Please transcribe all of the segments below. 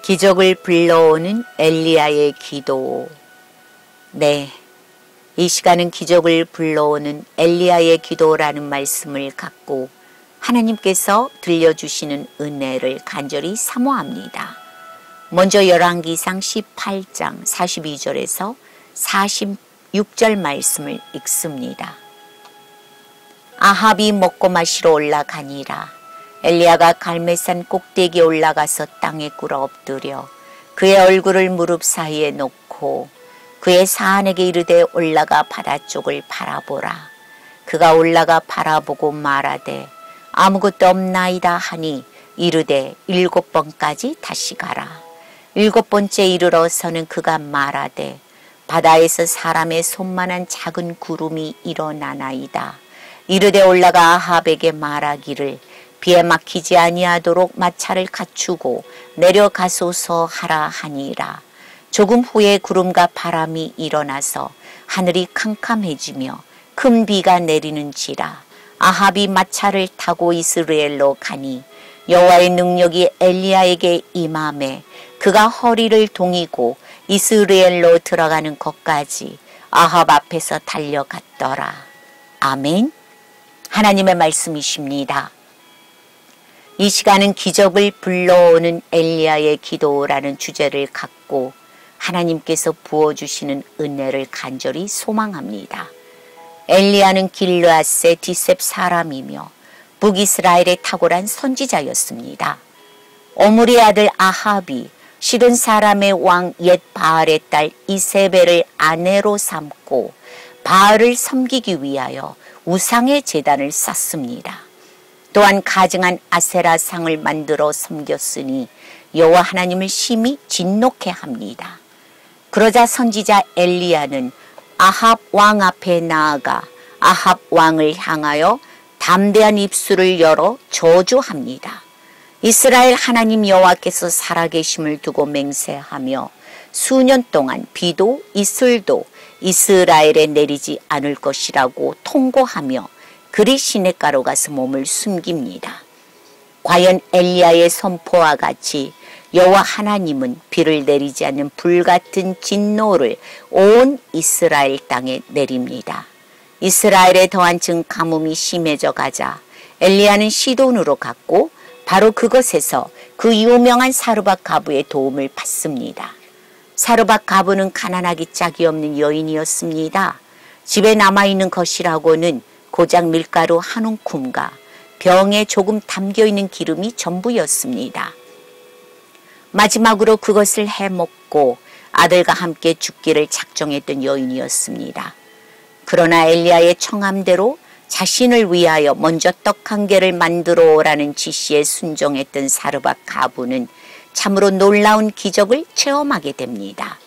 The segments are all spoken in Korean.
기적을 불러오는 엘리야의 기도. 네, 이 시간은 기적을 불러오는 엘리야의 기도라는 말씀을 갖고 하나님께서 들려주시는 은혜를 간절히 사모합니다. 먼저 열왕기상 18장 42절에서 46절 말씀을 읽습니다. 아합이 먹고 마시러 올라가니라. 엘리야가 갈멜산 꼭대기에 올라가서 땅에 꿇어 엎드려 그의 얼굴을 무릎 사이에 놓고 그의 사안에게 이르되 올라가 바다 쪽을 바라보라. 그가 올라가 바라보고 말하되 아무것도 없나이다 하니 이르되 7번까지 다시 가라. 7번째 이르러서는 그가 말하되 바다에서 사람의 손만한 작은 구름이 일어나나이다. 이르되 올라가 아합에게 말하기를 비에 막히지 아니하도록 마차를 갖추고 내려가소서 하라 하니라. 조금 후에 구름과 바람이 일어나서 하늘이 캄캄해지며 큰 비가 내리는지라. 아합이 마차를 타고 이스라엘로 가니 여호와의 능력이 엘리야에게 임하매 그가 허리를 동이고 이스라엘로 들어가는 것까지 아합 앞에서 달려갔더라. 아멘. 하나님의 말씀이십니다. 이 시간은 기적을 불러오는 엘리야의 기도라는 주제를 갖고 하나님께서 부어주시는 은혜를 간절히 소망합니다. 엘리야는 길르앗의 디셉 사람이며 북이스라엘의 탁월한 선지자였습니다. 오므리의 아들 아합이 시돈 사람의 왕 옛 바알의 딸 이세벨을 아내로 삼고 바알을 섬기기 위하여 우상의 제단을 쌓습니다. 또한 가증한 아세라 상을 만들어 섬겼으니 여호와 하나님을 심히 진노케 합니다. 그러자 선지자 엘리야는 아합 왕 앞에 나아가 아합 왕을 향하여 담대한 입술을 열어 저주합니다. 이스라엘 하나님 여호와께서 살아계심을 두고 맹세하며 수년 동안 비도 이슬도 이스라엘에 내리지 않을 것이라고 통고하며 그리 시냇가로 가서 몸을 숨깁니다. 과연 엘리야의 선포와 같이 여호와 하나님은 비를 내리지 않는 불같은 진노를 온 이스라엘 땅에 내립니다. 이스라엘에 더한 증 가뭄이 심해져 가자 엘리야는 시돈으로 갔고 바로 그것에서 그 유명한 사르밧 가부의 도움을 받습니다. 사르밧 가부는 가난하기 짝이 없는 여인이었습니다. 집에 남아있는 것이라고는 고작 밀가루 한 움큼과 병에 조금 담겨있는 기름이 전부였습니다. 마지막으로 그것을 해먹고 아들과 함께 죽기를 작정했던 여인이었습니다. 그러나 엘리야의 청함대로 자신을 위하여 먼저 떡 한 개를 만들어 오라는 지시에 순종했던 사르밧 가부는 참으로 놀라운 기적을 체험하게 됩니다.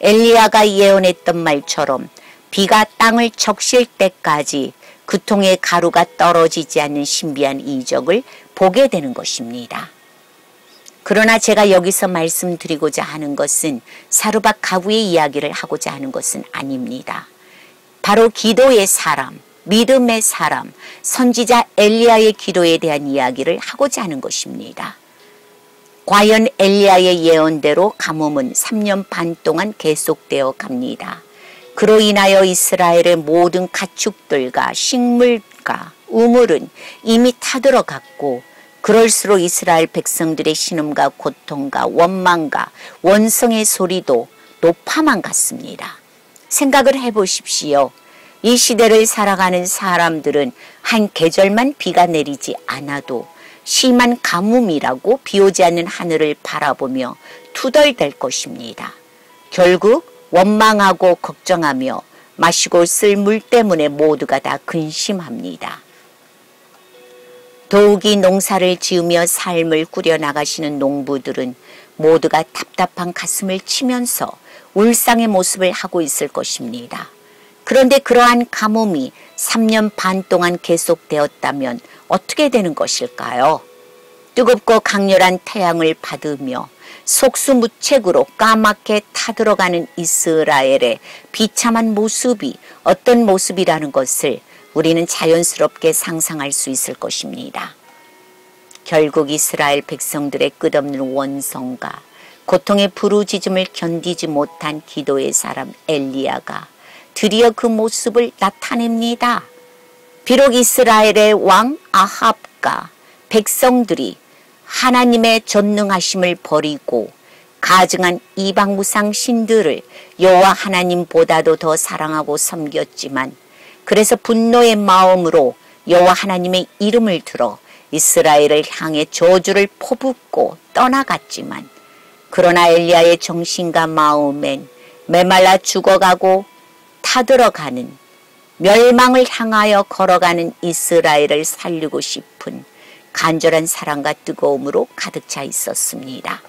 엘리야가 예언했던 말처럼 비가 땅을 적실 때까지 그 통에 가루가 떨어지지 않는 신비한 이적을 보게 되는 것입니다. 그러나 제가 여기서 말씀드리고자 하는 것은 사르밧 가부의 이야기를 하고자 하는 것은 아닙니다. 바로 기도의 사람, 믿음의 사람, 선지자 엘리야의 기도에 대한 이야기를 하고자 하는 것입니다. 과연 엘리야의 예언대로 가뭄은 3년 반 동안 계속되어 갑니다. 그로 인하여 이스라엘의 모든 가축들과 식물과 우물은 이미 타들어갔고 그럴수록 이스라엘 백성들의 신음과 고통과 원망과 원성의 소리도 높아만 갔습니다. 생각을 해보십시오. 이 시대를 살아가는 사람들은 한 계절만 비가 내리지 않아도 심한 가뭄이라고 비오지 않는 하늘을 바라보며 투덜댈 것입니다. 결국 원망하고 걱정하며 마시고 쓸 물 때문에 모두가 다 근심합니다. 더욱이 농사를 지으며 삶을 꾸려나가시는 농부들은 모두가 답답한 가슴을 치면서 울상의 모습을 하고 있을 것입니다. 그런데 그러한 가뭄이 3년 반 동안 계속되었다면 어떻게 되는 것일까요? 뜨겁고 강렬한 태양을 받으며 속수무책으로 까맣게 타들어가는 이스라엘의 비참한 모습이 어떤 모습이라는 것을 우리는 자연스럽게 상상할 수 있을 것입니다. 결국 이스라엘 백성들의 끝없는 원성과 고통의 부르짖음을 견디지 못한 기도의 사람 엘리야가 드디어 그 모습을 나타냅니다. 비록 이스라엘의 왕 아합과 백성들이 하나님의 전능하심을 버리고 가증한 이방 무상 신들을 여호와 하나님보다도 더 사랑하고 섬겼지만, 그래서 분노의 마음으로 여호와 하나님의 이름을 들어 이스라엘을 향해 저주를 퍼붓고 떠나갔지만, 그러나 엘리야의 정신과 마음엔 메말라 죽어가고 타들어가는, 멸망을 향하여 걸어가는 이스라엘을 살리고 싶은 간절한 사랑과 뜨거움으로 가득 차 있었습니다.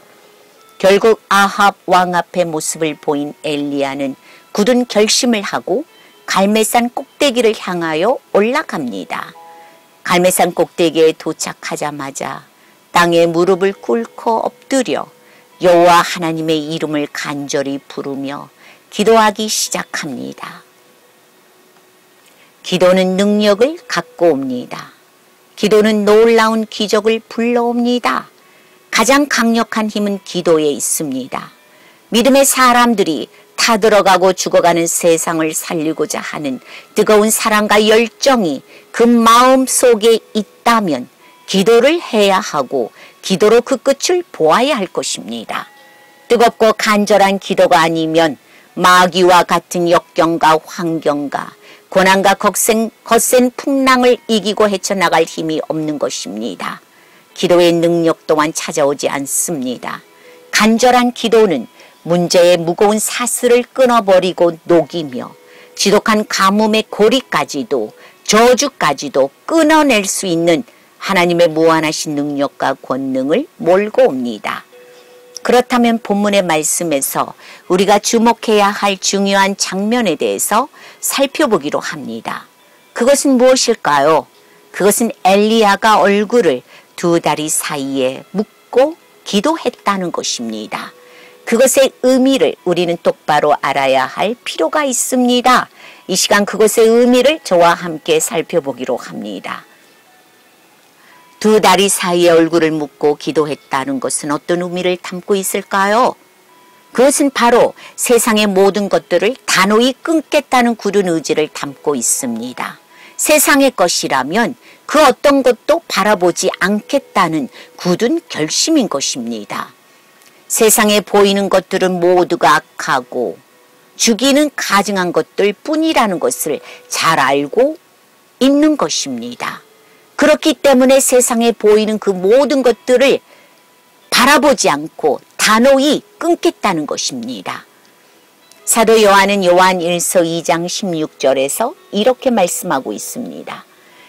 결국 아합 왕 앞에 모습을 보인 엘리야는 굳은 결심을 하고 갈멜산 꼭대기를 향하여 올라갑니다. 갈멜산 꼭대기에 도착하자마자 땅에 무릎을 꿇고 엎드려 여호와 하나님의 이름을 간절히 부르며 기도하기 시작합니다. 기도는 능력을 갖고 옵니다. 기도는 놀라운 기적을 불러옵니다. 가장 강력한 힘은 기도에 있습니다. 믿음의 사람들이 타들어가고 죽어가는 세상을 살리고자 하는 뜨거운 사랑과 열정이 그 마음 속에 있다면 기도를 해야 하고 기도로 그 끝을 보아야 할 것입니다. 뜨겁고 간절한 기도가 아니면 마귀와 같은 역경과 환경과 고난과 거센 풍랑을 이기고 헤쳐나갈 힘이 없는 것입니다. 기도의 능력 또한 찾아오지 않습니다. 간절한 기도는 문제의 무거운 사슬을 끊어버리고 녹이며 지독한 가뭄의 고리까지도 저주까지도 끊어낼 수 있는 하나님의 무한하신 능력과 권능을 몰고 옵니다. 그렇다면 본문의 말씀에서 우리가 주목해야 할 중요한 장면에 대해서 살펴보기로 합니다. 그것은 무엇일까요? 그것은 엘리야가 얼굴을 두 다리 사이에 묶고 기도했다는 것입니다. 그것의 의미를 우리는 똑바로 알아야 할 필요가 있습니다. 이 시간 그것의 의미를 저와 함께 살펴보기로 합니다. 두 다리 사이에 얼굴을 묶고 기도했다는 것은 어떤 의미를 담고 있을까요? 그것은 바로 세상의 모든 것들을 단호히 끊겠다는 굳은 의지를 담고 있습니다. 세상의 것이라면 그 어떤 것도 바라보지 않겠다는 굳은 결심인 것입니다. 세상에 보이는 것들은 모두가 악하고 죽이는 가증한 것들 뿐이라는 것을 잘 알고 있는 것입니다. 그렇기 때문에 세상에 보이는 그 모든 것들을 바라보지 않고 단호히 끊겠다는 것입니다. 사도 요한은 요한 1서 2장 16절에서 이렇게 말씀하고 있습니다.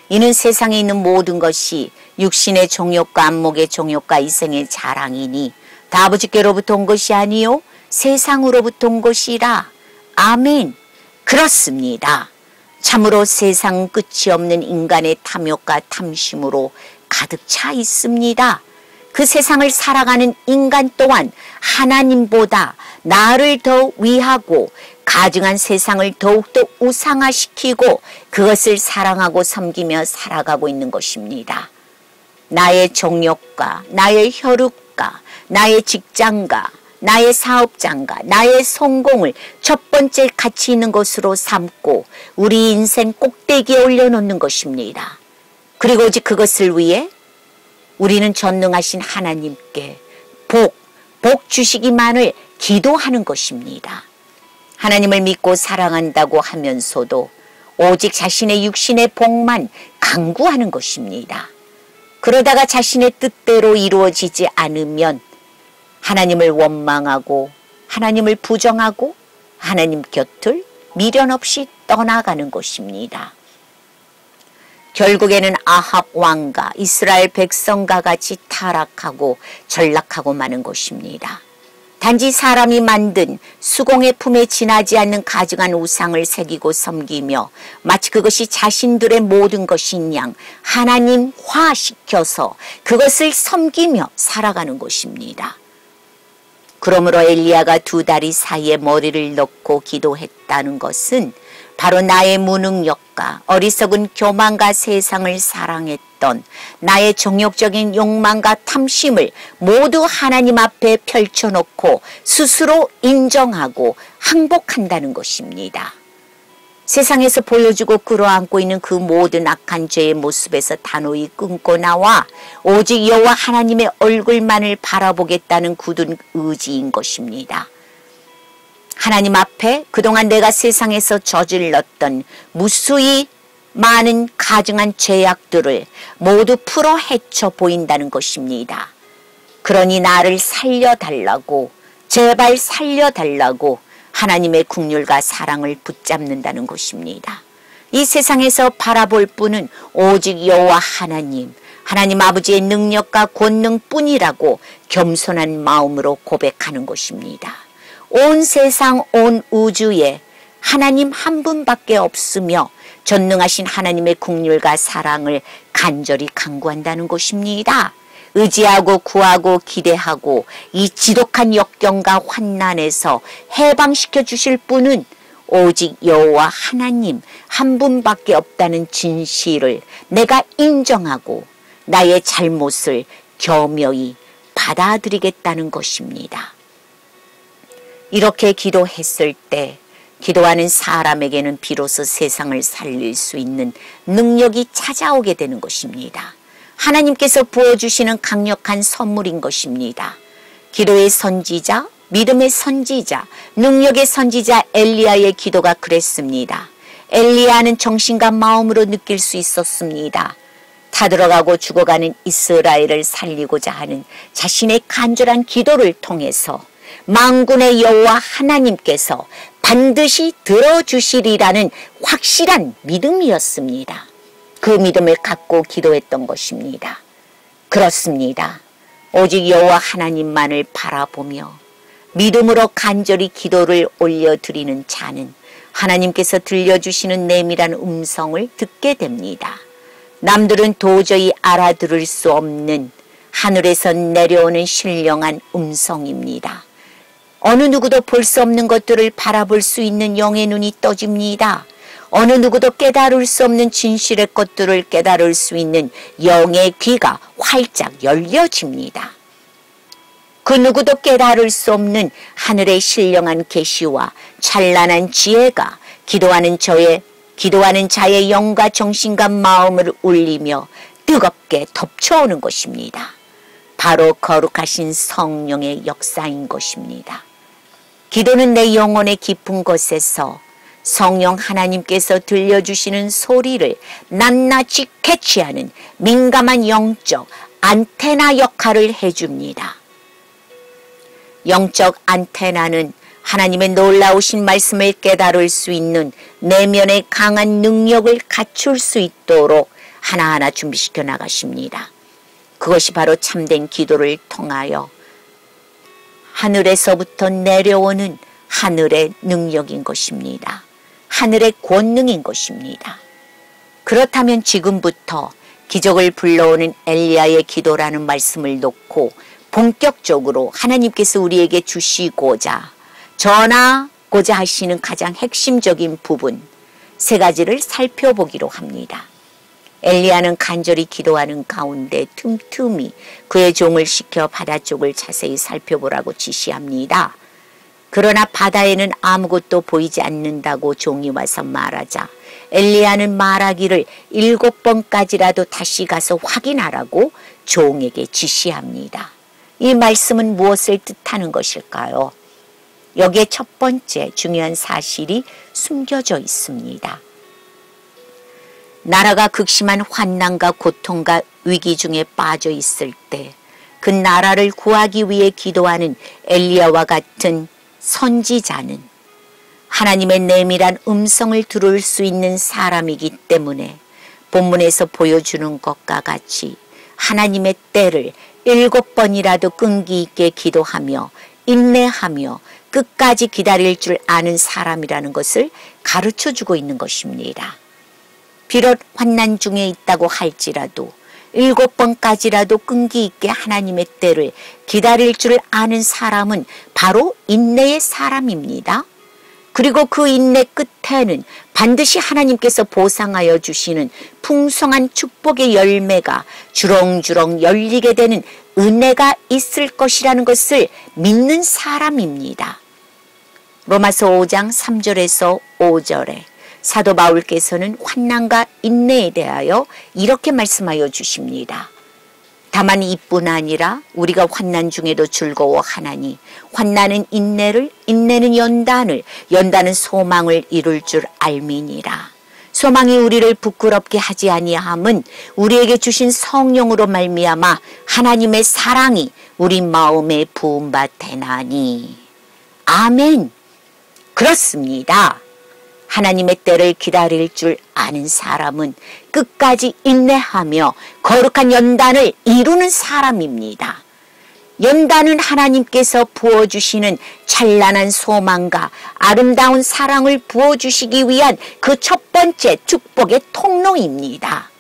이는 세상에 있는 모든 것이 육신의 정욕과 안목의 정욕과 이생의 자랑이니 다 아버지께로부터 온 것이 아니요 세상으로부터 온 것이라. 아멘. 그렇습니다. 참으로 세상은 끝이 없는 인간의 탐욕과 탐심으로 가득 차 있습니다. 그 세상을 살아가는 인간 또한 하나님보다 나를 더 위하고 가증한 세상을 더욱더 우상화시키고 그것을 사랑하고 섬기며 살아가고 있는 것입니다. 나의 정욕과 나의 혈육과 나의 직장과 나의 사업장과 나의 성공을 첫 번째 가치 있는 것으로 삼고 우리 인생 꼭대기에 올려놓는 것입니다. 그리고 오직 그것을 위해 우리는 전능하신 하나님께 복 주시기만을 기도하는 것입니다. 하나님을 믿고 사랑한다고 하면서도 오직 자신의 육신의 복만 강구하는 것입니다. 그러다가 자신의 뜻대로 이루어지지 않으면 하나님을 원망하고 하나님을 부정하고 하나님 곁을 미련 없이 떠나가는 것입니다. 결국에는 아합 왕과 이스라엘 백성과 같이 타락하고 전락하고 마는 것입니다. 단지 사람이 만든 수공의 품에 지나지 않는 가증한 우상을 새기고 섬기며 마치 그것이 자신들의 모든 것인 양 하나님화시켜서 그것을 섬기며 살아가는 것입니다. 그러므로 엘리야가 두 다리 사이에 머리를 넣고 기도했다는 것은 바로 나의 무능력과 어리석은 교만과 세상을 사랑했던 나의 정욕적인 욕망과 탐심을 모두 하나님 앞에 펼쳐놓고 스스로 인정하고 항복한다는 것입니다. 세상에서 보여주고 끌어안고 있는 그 모든 악한 죄의 모습에서 단호히 끊고 나와 오직 여호와 하나님의 얼굴만을 바라보겠다는 굳은 의지인 것입니다. 하나님 앞에 그동안 내가 세상에서 저질렀던 무수히 많은 가증한 죄악들을 모두 풀어 헤쳐 보인다는 것입니다. 그러니 나를 살려달라고, 제발 살려달라고 하나님의 긍휼과 사랑을 붙잡는다는 것입니다. 이 세상에서 바라볼 분은 오직 여호와 하나님, 하나님 아버지의 능력과 권능뿐이라고 겸손한 마음으로 고백하는 것입니다. 온 세상, 온 우주에 하나님 한 분밖에 없으며 전능하신 하나님의 긍휼과 사랑을 간절히 간구한다는 것입니다. 의지하고 구하고 기대하고 이 지독한 역경과 환난에서 해방시켜 주실 분은 오직 여호와 하나님 한 분밖에 없다는 진실을 내가 인정하고 나의 잘못을 겸허히 받아들이겠다는 것입니다. 이렇게 기도했을 때 기도하는 사람에게는 비로소 세상을 살릴 수 있는 능력이 찾아오게 되는 것입니다. 하나님께서 부어주시는 강력한 선물인 것입니다. 기도의 선지자, 믿음의 선지자, 능력의 선지자 엘리야의 기도가 그랬습니다. 엘리야는 정신과 마음으로 느낄 수 있었습니다. 타들어가고 죽어가는 이스라엘을 살리고자 하는 자신의 간절한 기도를 통해서 만군의 여호와 하나님께서 반드시 들어주시리라는 확실한 믿음이었습니다. 그 믿음을 갖고 기도했던 것입니다. 그렇습니다. 오직 여호와 하나님만을 바라보며 믿음으로 간절히 기도를 올려드리는 자는 하나님께서 들려주시는 내밀한 음성을 듣게 됩니다. 남들은 도저히 알아들을 수 없는 하늘에서 내려오는 신령한 음성입니다. 어느 누구도 볼 수 없는 것들을 바라볼 수 있는 영의 눈이 떠집니다. 어느 누구도 깨달을 수 없는 진실의 것들을 깨달을 수 있는 영의 귀가 활짝 열려집니다. 그 누구도 깨달을 수 없는 하늘의 신령한 계시와 찬란한 지혜가 기도하는 자의 영과 정신과 마음을 울리며 뜨겁게 덮쳐오는 것입니다. 바로 거룩하신 성령의 역사인 것입니다. 기도는 내 영혼의 깊은 곳에서 성령 하나님께서 들려주시는 소리를 낱낱이 캐치하는 민감한 영적 안테나 역할을 해줍니다. 영적 안테나는 하나님의 놀라우신 말씀을 깨달을 수 있는 내면의 강한 능력을 갖출 수 있도록 하나하나 준비시켜 나가십니다. 그것이 바로 참된 기도를 통하여 하늘에서부터 내려오는 하늘의 능력인 것입니다. 하늘의 권능인 것입니다. 그렇다면 지금부터 기적을 불러오는 엘리야의 기도라는 말씀을 놓고 본격적으로 하나님께서 우리에게 주시고자 전하고자 하시는 가장 핵심적인 부분 세 가지를 살펴보기로 합니다. 엘리야는 간절히 기도하는 가운데 틈틈이 그의 종을 시켜 바다 쪽을 자세히 살펴보라고 지시합니다. 그러나 바다에는 아무것도 보이지 않는다고 종이 와서 말하자 엘리야는 말하기를 7번까지라도 다시 가서 확인하라고 종에게 지시합니다. 이 말씀은 무엇을 뜻하는 것일까요? 여기에 첫 번째 중요한 사실이 숨겨져 있습니다. 나라가 극심한 환난과 고통과 위기 중에 빠져 있을 때 그 나라를 구하기 위해 기도하는 엘리야와 같은 선지자는 하나님의 내밀한 음성을 들을 수 있는 사람이기 때문에 본문에서 보여주는 것과 같이 하나님의 때를 7번이라도 끈기 있게 기도하며 인내하며 끝까지 기다릴 줄 아는 사람이라는 것을 가르쳐주고 있는 것입니다. 비록 환난 중에 있다고 할지라도 7번까지라도 끈기 있게 하나님의 때를 기다릴 줄 아는 사람은 바로 인내의 사람입니다. 그리고 그 인내 끝에는 반드시 하나님께서 보상하여 주시는 풍성한 축복의 열매가 주렁주렁 열리게 되는 은혜가 있을 것이라는 것을 믿는 사람입니다. 로마서 5장 3절에서 5절에 사도 바울께서는 환난과 인내에 대하여 이렇게 말씀하여 주십니다. 다만 이뿐 아니라 우리가 환난 중에도 즐거워하나니 환난은 인내를, 인내는 연단을, 연단은 소망을 이룰 줄 알미니라. 소망이 우리를 부끄럽게 하지 아니함은 우리에게 주신 성령으로 말미암아 하나님의 사랑이 우리 마음에 부은 바 되나니. 아멘. 그렇습니다. 하나님의 때를 기다릴 줄 아는 사람은 끝까지 인내하며 거룩한 연단을 이루는 사람입니다. 연단은 하나님께서 부어주시는 찬란한 소망과 아름다운 사랑을 부어주시기 위한 그 첫 번째 축복의 통로입니다.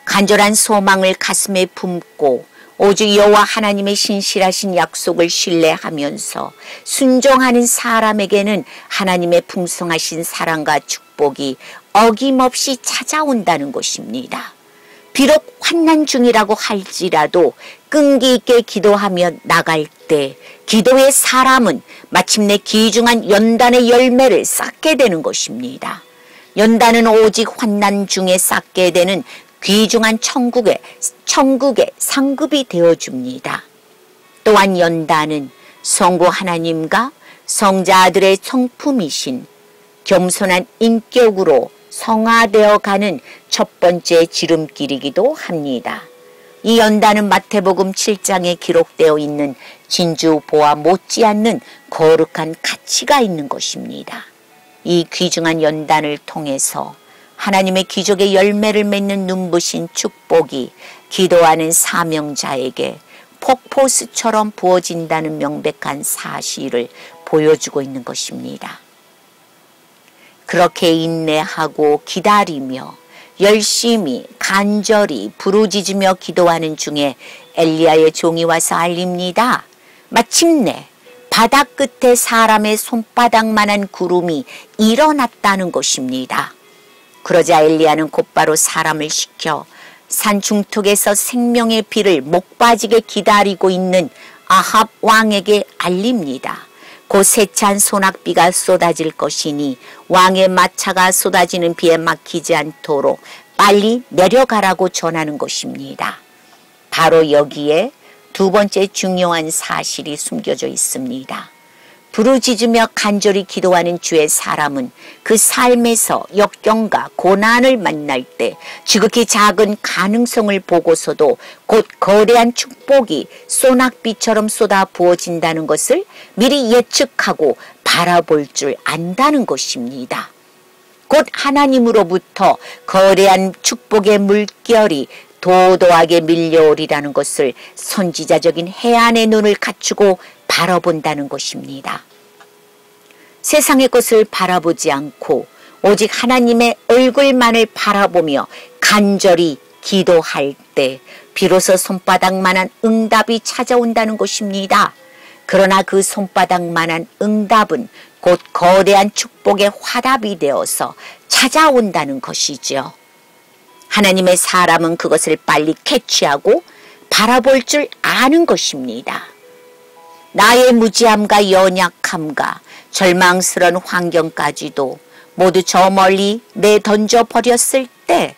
간절한 소망을 가슴에 품고 오직 여호와 하나님의 신실하신 약속을 신뢰하면서 순종하는 사람에게는 하나님의 풍성하신 사랑과 축복이 어김없이 찾아온다는 것입니다. 비록 환난 중이라고 할지라도 끈기 있게 기도하며 나갈 때 기도의 사람은 마침내 귀중한 연단의 열매를 쌓게 되는 것입니다. 연단은 오직 환난 중에 쌓게 되는 귀중한 천국의 상급이 되어줍니다. 또한 연단은 성부 하나님과 성자들의 성품이신 겸손한 인격으로 성화되어 가는 첫 번째 지름길이기도 합니다. 이 연단은 마태복음 7장에 기록되어 있는 진주보와 못지않는 거룩한 가치가 있는 것입니다. 이 귀중한 연단을 통해서 하나님의 기적의 열매를 맺는 눈부신 축복이 기도하는 사명자에게 폭포수처럼 부어진다는 명백한 사실을 보여주고 있는 것입니다. 그렇게 인내하고 기다리며 열심히 간절히 부르짖으며 기도하는 중에 엘리야의 종이 와서 알립니다. 마침내 바다 끝에 사람의 손바닥만한 구름이 일어났다는 것입니다. 그러자 엘리야는 곧바로 사람을 시켜 산 중턱에서 생명의 비를 목 빠지게 기다리고 있는 아합 왕에게 알립니다. 곧 세찬 소낙비가 쏟아질 것이니 왕의 마차가 쏟아지는 비에 막히지 않도록 빨리 내려가라고 전하는 것입니다. 바로 여기에 두 번째 중요한 사실이 숨겨져 있습니다. 부르짖으며 간절히 기도하는 주의 사람은 그 삶에서 역경과 고난을 만날 때 지극히 작은 가능성을 보고서도 곧 거대한 축복이 소낙비처럼 쏟아 부어진다는 것을 미리 예측하고 바라볼 줄 안다는 것입니다. 곧 하나님으로부터 거대한 축복의 물결이 도도하게 밀려오리라는 것을 선지자적인 해안의 눈을 갖추고 바라본다는 것입니다. 세상의 것을 바라보지 않고 오직 하나님의 얼굴만을 바라보며 간절히 기도할 때 비로소 손바닥만한 응답이 찾아온다는 것입니다. 그러나 그 손바닥만한 응답은 곧 거대한 축복의 화답이 되어서 찾아온다는 것이죠. 하나님의 사람은 그것을 빨리 캐치하고 바라볼 줄 아는 것입니다. 나의 무지함과 연약함과 절망스러운 환경까지도 모두 저 멀리 내던져 버렸을 때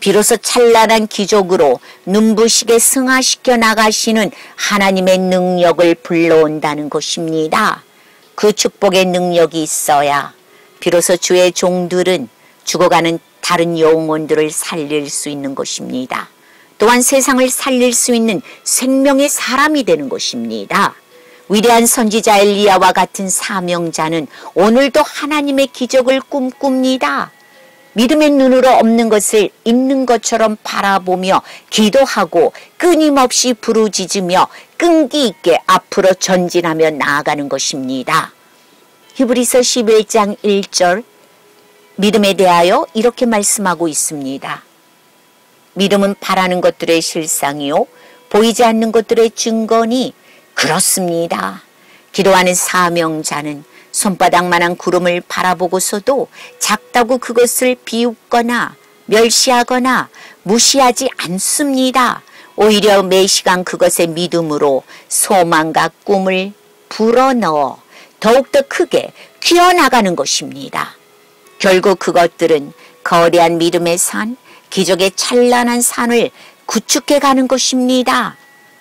비로소 찬란한 기적으로 눈부시게 승화시켜 나가시는 하나님의 능력을 불러온다는 것입니다. 그 축복의 능력이 있어야 비로소 주의 종들은 죽어가는 다른 영혼들을 살릴 수 있는 것입니다. 또한 세상을 살릴 수 있는 생명의 사람이 되는 것입니다. 위대한 선지자 엘리야와 같은 사명자는 오늘도 하나님의 기적을 꿈꿉니다. 믿음의 눈으로 없는 것을 있는 것처럼 바라보며 기도하고 끊임없이 부르짖으며 끈기 있게 앞으로 전진하며 나아가는 것입니다. 히브리서 11장 1절 믿음에 대하여 이렇게 말씀하고 있습니다. 믿음은 바라는 것들의 실상이요 보이지 않는 것들의 증거니 그렇습니다. 기도하는 사명자는 손바닥만한 구름을 바라보고서도 작다고 그것을 비웃거나 멸시하거나 무시하지 않습니다. 오히려 매시간 그것의 믿음으로 소망과 꿈을 불어넣어 더욱더 크게 키워나가는 것입니다. 결국 그것들은 거대한 믿음의 산, 기적의 찬란한 산을 구축해가는 것입니다.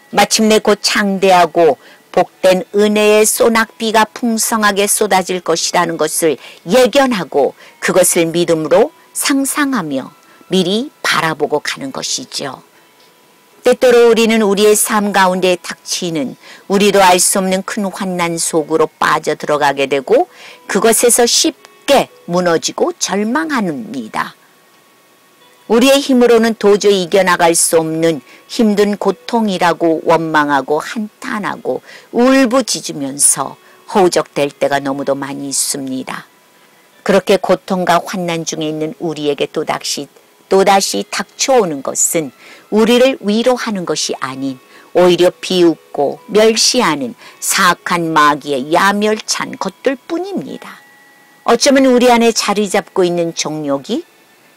마침내 곧 창대하고 복된 은혜의 소낙비가 풍성하게 쏟아질 것이라는 것을 예견하고 그것을 믿음으로 상상하며 미리 바라보고 가는 것이죠. 때때로 우리는 우리의 삶 가운데 닥치는 우리도 알 수 없는 큰 환난 속으로 빠져들어가게 되고 그것에서 쉽게 무너지고 절망합니다. 우리의 힘으로는 도저히 이겨나갈 수 없는 힘든 고통이라고 원망하고 한탄하고 울부짖으면서 허우적댈 때가 너무도 많이 있습니다. 그렇게 고통과 환난 중에 있는 우리에게 또다시 닥쳐오는 것은 우리를 위로하는 것이 아닌 오히려 비웃고 멸시하는 사악한 마귀의 야멸찬 것들 뿐입니다. 어쩌면 우리 안에 자리 잡고 있는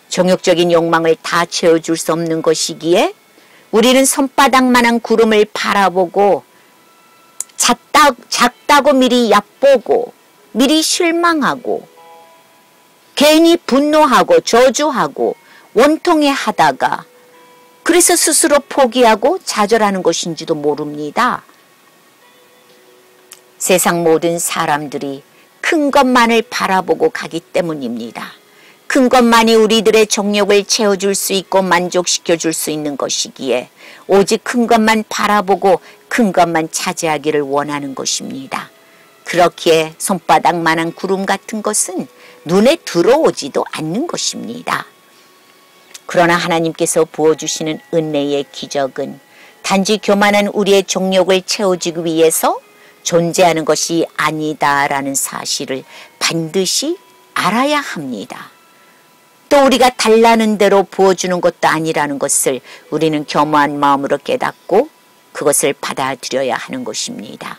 정욕적인 욕망을 다 채워줄 수 없는 것이기에 우리는 손바닥만한 구름을 바라보고 작다고 미리 얕보고 미리 실망하고 괜히 분노하고 저주하고 원통해 하다가 그래서 스스로 포기하고 좌절하는 것인지도 모릅니다. 세상 모든 사람들이 큰 것만을 바라보고 가기 때문입니다. 큰 것만이 우리들의 정욕을 채워줄 수 있고 만족시켜줄 수 있는 것이기에 오직 큰 것만 바라보고 큰 것만 차지하기를 원하는 것입니다. 그렇기에 손바닥만한 구름 같은 것은 눈에 들어오지도 않는 것입니다. 그러나 하나님께서 부어주시는 은혜의 기적은 단지 교만한 우리의 정욕을 채워주기 위해서 존재하는 것이 아니다라는 사실을 반드시 알아야 합니다. 또 우리가 달라는 대로 부어주는 것도 아니라는 것을 우리는 겸허한 마음으로 깨닫고 그것을 받아들여야 하는 것입니다.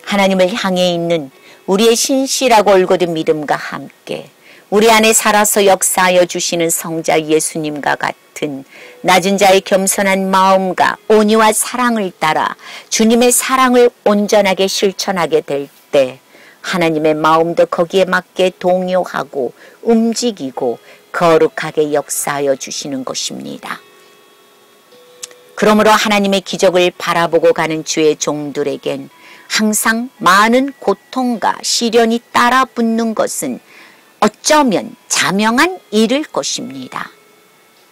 하나님을 향해 있는 우리의 신실하고 올곧은 믿음과 함께 우리 안에 살아서 역사하여 주시는 성자 예수님과 같은 낮은 자의 겸손한 마음과 온유와 사랑을 따라 주님의 사랑을 온전하게 실천하게 될 때 하나님의 마음도 거기에 맞게 동요하고 움직이고 거룩하게 역사하여 주시는 것입니다. 그러므로 하나님의 기적을 바라보고 가는 주의 종들에겐 항상 많은 고통과 시련이 따라 붙는 것은 어쩌면 자명한 일일 것입니다.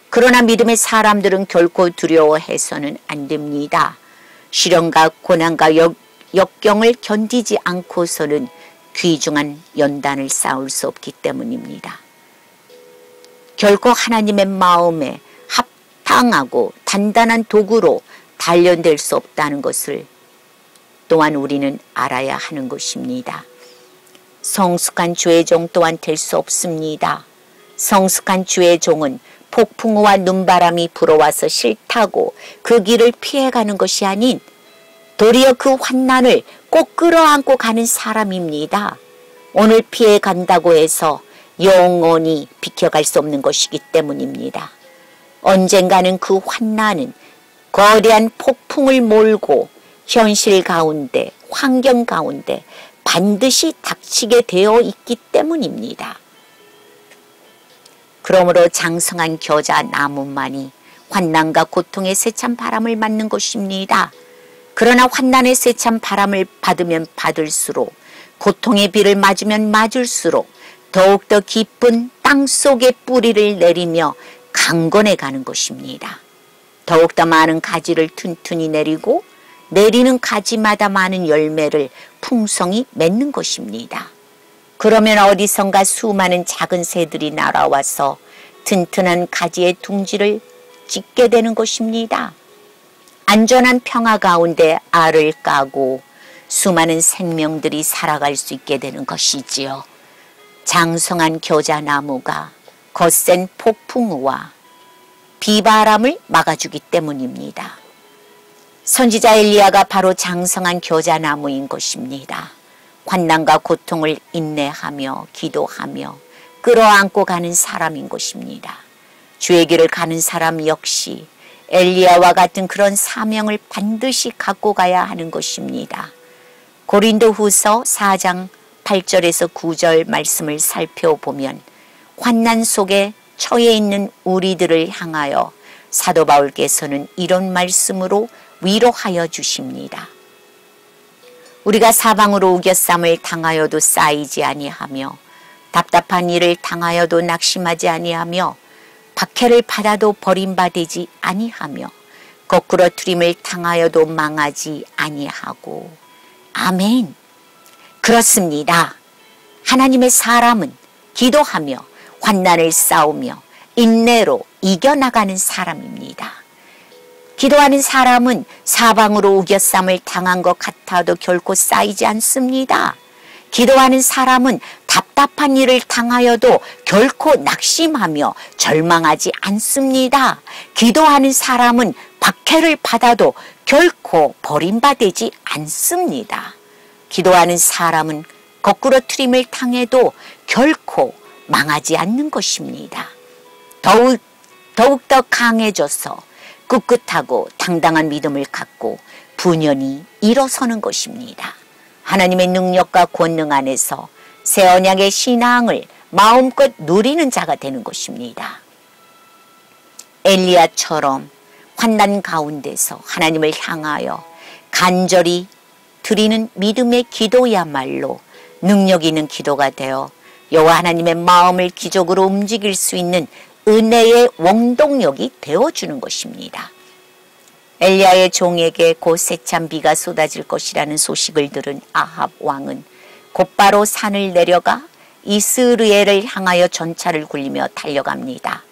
그러나 믿음의 사람들은 결코 두려워해서는 안 됩니다. 시련과 고난과 역경을 견디지 않고서는 귀중한 연단을 쌓을 수 없기 때문입니다. 결코 하나님의 마음에 합당하고 단단한 도구로 단련될 수 없다는 것을 또한 우리는 알아야 하는 것입니다. 성숙한 주의 종 또한 될 수 없습니다. 성숙한 주의 종은 폭풍우와 눈바람이 불어와서 싫다고 그 길을 피해가는 것이 아닌 도리어 그 환난을 꼭 끌어안고 가는 사람입니다. 오늘 피해간다고 해서 영원히 비켜갈 수 없는 것이기 때문입니다. 언젠가는 그 환난은 거대한 폭풍을 몰고 현실 가운데, 환경 가운데 반드시 닥치게 되어 있기 때문입니다. 그러므로 장성한 겨자 나무만이 환난과 고통의 세찬 바람을 맞는 것입니다. 그러나 환난의 세찬 바람을 받으면 받을수록 고통의 비를 맞으면 맞을수록 더욱더 깊은 땅속에 뿌리를 내리며 강건해 가는 것입니다. 더욱더 많은 가지를 튼튼히 내리고 내리는 가지마다 많은 열매를 풍성히 맺는 것입니다. 그러면 어디선가 수많은 작은 새들이 날아와서 튼튼한 가지의 둥지를 찢게 되는 것입니다. 안전한 평화 가운데 알을 까고 수많은 생명들이 살아갈 수 있게 되는 것이지요. 장성한 겨자나무가 거센 폭풍우와 비바람을 막아주기 때문입니다. 선지자 엘리야가 바로 장성한 겨자나무인 것입니다. 환난과 고통을 인내하며 기도하며 끌어안고 가는 사람인 것입니다. 주의 길을 가는 사람 역시 엘리야와 같은 그런 사명을 반드시 갖고 가야 하는 것입니다. 고린도후서 4장 8절에서 9절 말씀을 살펴보면 환난 속에 처해 있는 우리들을 향하여 사도 바울께서는 이런 말씀으로 위로하여 주십니다. 우리가 사방으로 우겨쌈을 당하여도 쌓이지 아니하며 답답한 일을 당하여도 낙심하지 아니하며 박해를 받아도 버림받지 아니하며 거꾸러뜨림을 당하여도 망하지 아니하고. 아멘. 그렇습니다. 하나님의 사람은 기도하며 환난을 싸우며 인내로 이겨나가는 사람입니다. 기도하는 사람은 사방으로 우겨쌈을 당한 것 같아도 결코 쌓이지 않습니다. 기도하는 사람은 답답한 일을 당하여도 결코 낙심하며 절망하지 않습니다. 기도하는 사람은 박해를 받아도 결코 버림받지 않습니다. 기도하는 사람은 거꾸러뜨림을 당해도 결코 망하지 않는 것입니다. 더욱더 강해져서 꿋꿋하고 당당한 믿음을 갖고 분연히 일어서는 것입니다. 하나님의 능력과 권능 안에서 새 언약의 신앙을 마음껏 누리는 자가 되는 것입니다. 엘리야처럼 환난 가운데서 하나님을 향하여 간절히 드리는 믿음의 기도야말로 능력 있는 기도가 되어 여호와 하나님의 마음을 기적으로 움직일 수 있는 은혜의 원동력이 되어주는 것입니다. 엘리야의 종에게 곧 세찬 비가 쏟아질 것이라는 소식을 들은 아합 왕은 곧바로 산을 내려가 이스라엘을 향하여 전차를 굴리며 달려갑니다.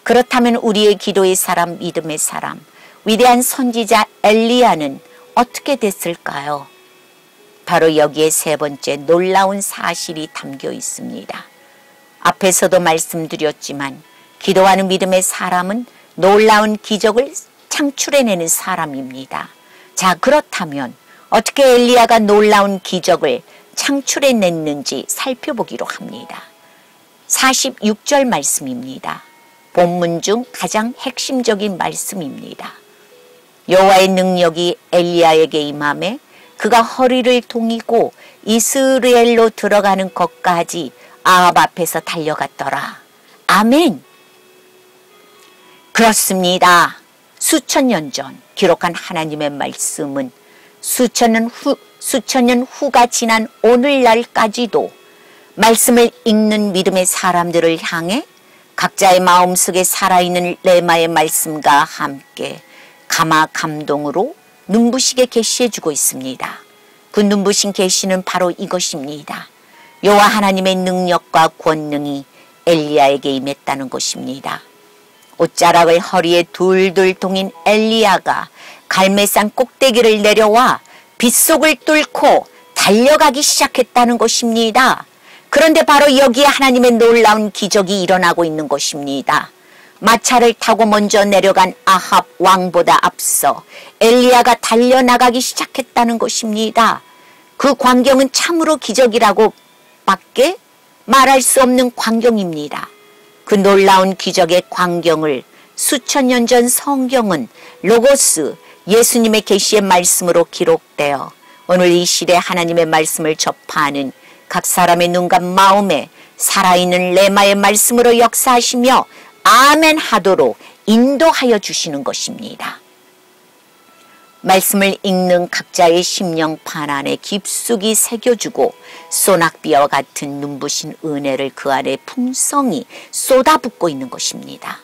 그렇다면 우리의 기도의 사람, 믿음의 사람, 위대한 선지자 엘리야는 어떻게 됐을까요? 바로 여기에 세 번째 놀라운 사실이 담겨 있습니다. 앞에서도 말씀드렸지만 기도하는 믿음의 사람은 놀라운 기적을 창출해내는 사람입니다. 자, 그렇다면 어떻게 엘리야가 놀라운 기적을 창출해냈는지 살펴보기로 합니다. 46절 말씀입니다. 본문 중 가장 핵심적인 말씀입니다. 여호와의 능력이 엘리야에게 임하매 그가 허리를 동이고 이스라엘로 들어가는 것까지 아합 앞에서 달려갔더라. 아멘. 그렇습니다. 수천 년 전 기록한 하나님의 말씀은 수천 년 후가 지난 오늘날까지도 말씀을 읽는 믿음의 사람들을 향해 각자의 마음속에 살아있는 레마의 말씀과 함께 감화 감동으로 눈부시게 계시해주고 있습니다. 그 눈부신 계시는 바로 이것입니다. 여호와 하나님의 능력과 권능이 엘리야에게 임했다는 것입니다. 옷자락을 허리에 둘둘 동인 엘리야가 갈멜산 꼭대기를 내려와 빗속을 뚫고 달려가기 시작했다는 것입니다. 그런데 바로 여기에 하나님의 놀라운 기적이 일어나고 있는 것입니다. 마차를 타고 먼저 내려간 아합 왕보다 앞서 엘리야가 달려나가기 시작했다는 것입니다. 그 광경은 참으로 기적이라고 밖에 말할 수 없는 광경입니다. 그 놀라운 기적의 광경을 수천 년 전 성경은 로고스 예수님의 계시의 말씀으로 기록되어 오늘 이 시대 하나님의 말씀을 접하는 각 사람의 눈과 마음에 살아있는 레마의 말씀으로 역사하시며 아멘 하도록 인도하여 주시는 것입니다. 말씀을 읽는 각자의 심령판 안에 깊숙이 새겨주고 소낙비와 같은 눈부신 은혜를 그 안에 풍성히 쏟아붓고 있는 것입니다.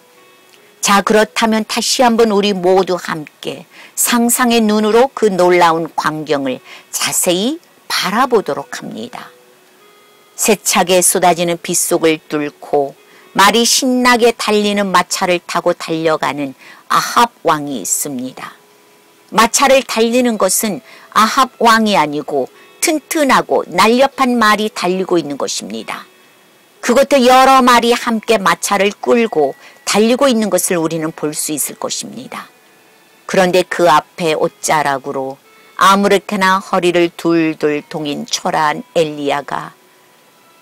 자, 그렇다면 다시 한번 우리 모두 함께 상상의 눈으로 그 놀라운 광경을 자세히 바라보도록 합니다. 세차게 쏟아지는 빗속을 뚫고 말이 신나게 달리는 마차를 타고 달려가는 아합 왕이 있습니다. 마차를 달리는 것은 아합 왕이 아니고 튼튼하고 날렵한 말이 달리고 있는 것입니다. 그것도 여러 마리 함께 마차를 끌고 달리고 있는 것을 우리는 볼 수 있을 것입니다. 그런데 그 앞에 옷자락으로 아무렇게나 허리를 둘둘 동인 초라한 엘리야가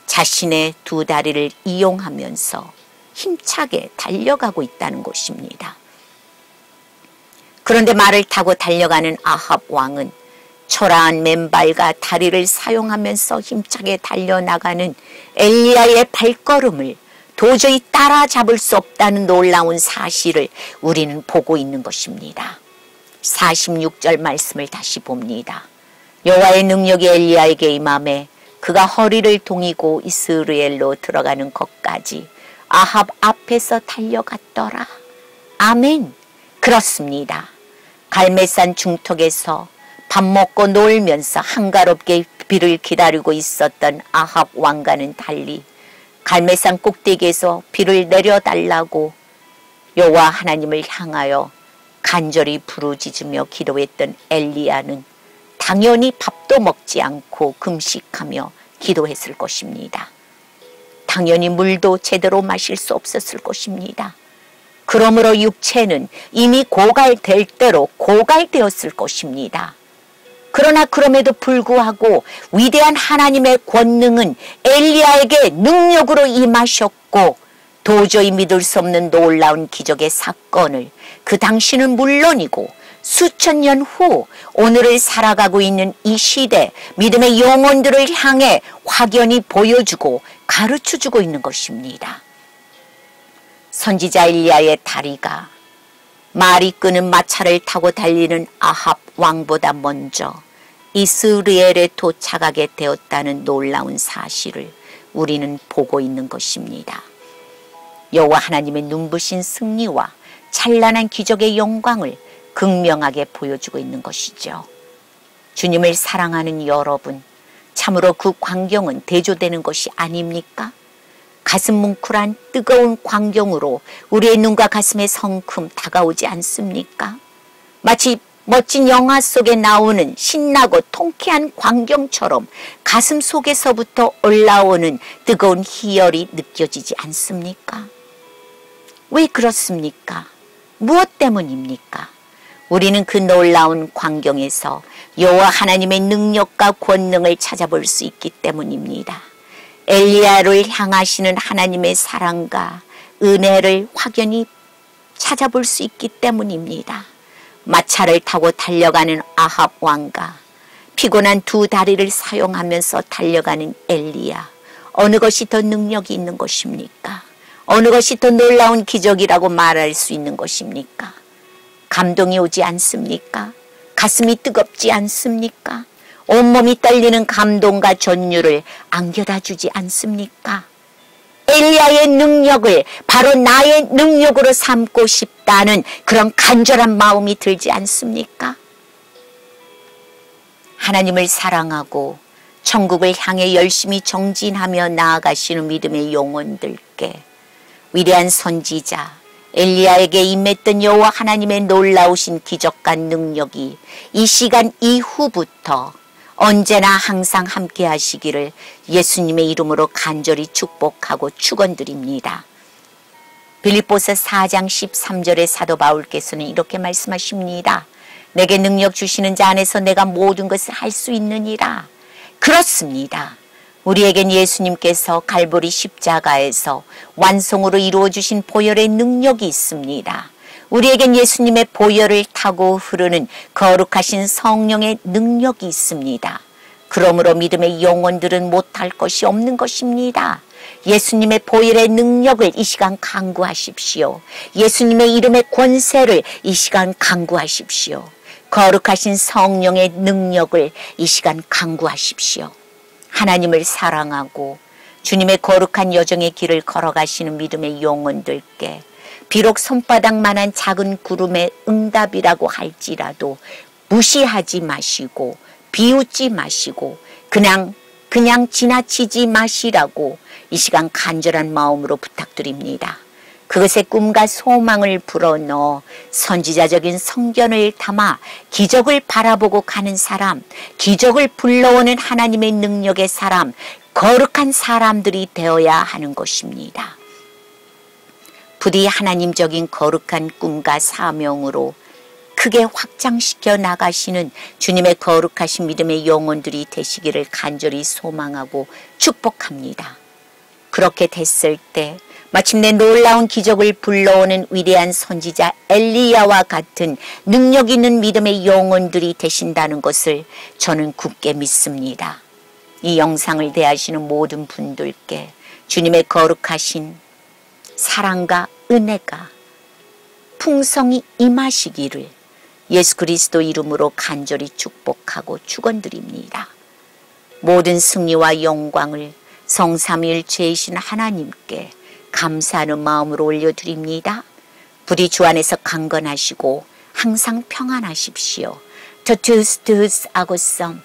자신의 두 다리를 이용하면서 힘차게 달려가고 있다는 것입니다. 그런데 말을 타고 달려가는 아합 왕은 초라한 맨발과 다리를 사용하면서 힘차게 달려나가는 엘리야의 발걸음을 도저히 따라잡을 수 없다는 놀라운 사실을 우리는 보고 있는 것입니다. 46절 말씀을 다시 봅니다. 여호와의 능력이 엘리야에게 임함에 그가 허리를 동이고 이스라엘로 들어가는 것까지 아합 앞에서 달려갔더라. 아멘. 그렇습니다. 갈멜산 중턱에서 밥 먹고 놀면서 한가롭게 비를 기다리고 있었던 아합 왕과는 달리 갈멜산 꼭대기에서 비를 내려달라고 여호와 하나님을 향하여 간절히 부르짖으며 기도했던 엘리야는 당연히 밥도 먹지 않고 금식하며 기도했을 것입니다. 당연히 물도 제대로 마실 수 없었을 것입니다. 그러므로 육체는 이미 고갈될 대로 고갈되었을 것입니다. 그러나 그럼에도 불구하고 위대한 하나님의 권능은 엘리야에게 능력으로 임하셨고 도저히 믿을 수 없는 놀라운 기적의 사건을 그 당시는 물론이고 수천 년 후 오늘을 살아가고 있는 이 시대 믿음의 영혼들을 향해 확연히 보여주고 가르쳐주고 있는 것입니다. 선지자 엘리야의 다리가 말이 끄는 마차를 타고 달리는 아합 왕보다 먼저 이스라엘에 도착하게 되었다는 놀라운 사실을 우리는 보고 있는 것입니다. 여호와 하나님의 눈부신 승리와 찬란한 기적의 영광을 극명하게 보여주고 있는 것이죠. 주님을 사랑하는 여러분, 참으로 그 광경은 대조되는 것이 아닙니까? 가슴 뭉클한 뜨거운 광경으로 우리의 눈과 가슴에 성큼 다가오지 않습니까? 마치 멋진 영화 속에 나오는 신나고 통쾌한 광경처럼 가슴 속에서부터 올라오는 뜨거운 희열이 느껴지지 않습니까? 왜 그렇습니까? 무엇 때문입니까? 우리는 그 놀라운 광경에서 여호와 하나님의 능력과 권능을 찾아볼 수 있기 때문입니다. 엘리야를 향하시는 하나님의 사랑과 은혜를 확연히 찾아볼 수 있기 때문입니다. 마차를 타고 달려가는 아합 왕과 피곤한 두 다리를 사용하면서 달려가는 엘리야, 어느 것이 더 능력이 있는 것입니까? 어느 것이 더 놀라운 기적이라고 말할 수 있는 것입니까? 감동이 오지 않습니까? 가슴이 뜨겁지 않습니까? 온몸이 떨리는 감동과 전율을 안겨다 주지 않습니까? 엘리야의 능력을 바로 나의 능력으로 삼고 싶다는 그런 간절한 마음이 들지 않습니까? 하나님을 사랑하고 천국을 향해 열심히 정진하며 나아가시는 믿음의 영혼들께 위대한 선지자 엘리야에게 임했던 여호와 하나님의 놀라우신 기적과 능력이 이 시간 이후부터 언제나 항상 함께 하시기를 예수님의 이름으로 간절히 축복하고 축원드립니다. 빌립보서 4장 13절의 사도 바울께서는 이렇게 말씀하십니다. 내게 능력 주시는 자 안에서 내가 모든 것을 할 수 있느니라. 그렇습니다. 우리에겐 예수님께서 갈보리 십자가에서 완성으로 이루어주신 보혈의 능력이 있습니다. 우리에겐 예수님의 보혈을 타고 흐르는 거룩하신 성령의 능력이 있습니다. 그러므로 믿음의 영혼들은 못할 것이 없는 것입니다. 예수님의 보혈의 능력을 이 시간 간구하십시오. 예수님의 이름의 권세를 이 시간 간구하십시오. 거룩하신 성령의 능력을 이 시간 간구하십시오. 하나님을 사랑하고 주님의 거룩한 여정의 길을 걸어가시는 믿음의 영혼들께 비록 손바닥만한 작은 구름의 응답이라고 할지라도 무시하지 마시고 비웃지 마시고 그냥 지나치지 마시라고 이 시간 간절한 마음으로 부탁드립니다. 그것에 꿈과 소망을 불어넣어 선지자적인 성견을 담아 기적을 바라보고 가는 사람, 기적을 불러오는 하나님의 능력의 사람, 거룩한 사람들이 되어야 하는 것입니다. 부디 하나님적인 거룩한 꿈과 사명으로 크게 확장시켜 나가시는 주님의 거룩하신 믿음의 영혼들이 되시기를 간절히 소망하고 축복합니다. 그렇게 됐을 때 마침내 놀라운 기적을 불러오는 위대한 선지자 엘리야와 같은 능력 있는 믿음의 영혼들이 되신다는 것을 저는 굳게 믿습니다. 이 영상을 대하시는 모든 분들께 주님의 거룩하신 사랑과 은혜가 풍성히 임하시기를 예수 그리스도 이름으로 간절히 축복하고 축원드립니다. 모든 승리와 영광을 성삼위일체이신 하나님께 감사하는 마음으로 올려드립니다. 부디 주 안에서 강건하시고 항상 평안하십시오. 토투스 투스 아고썸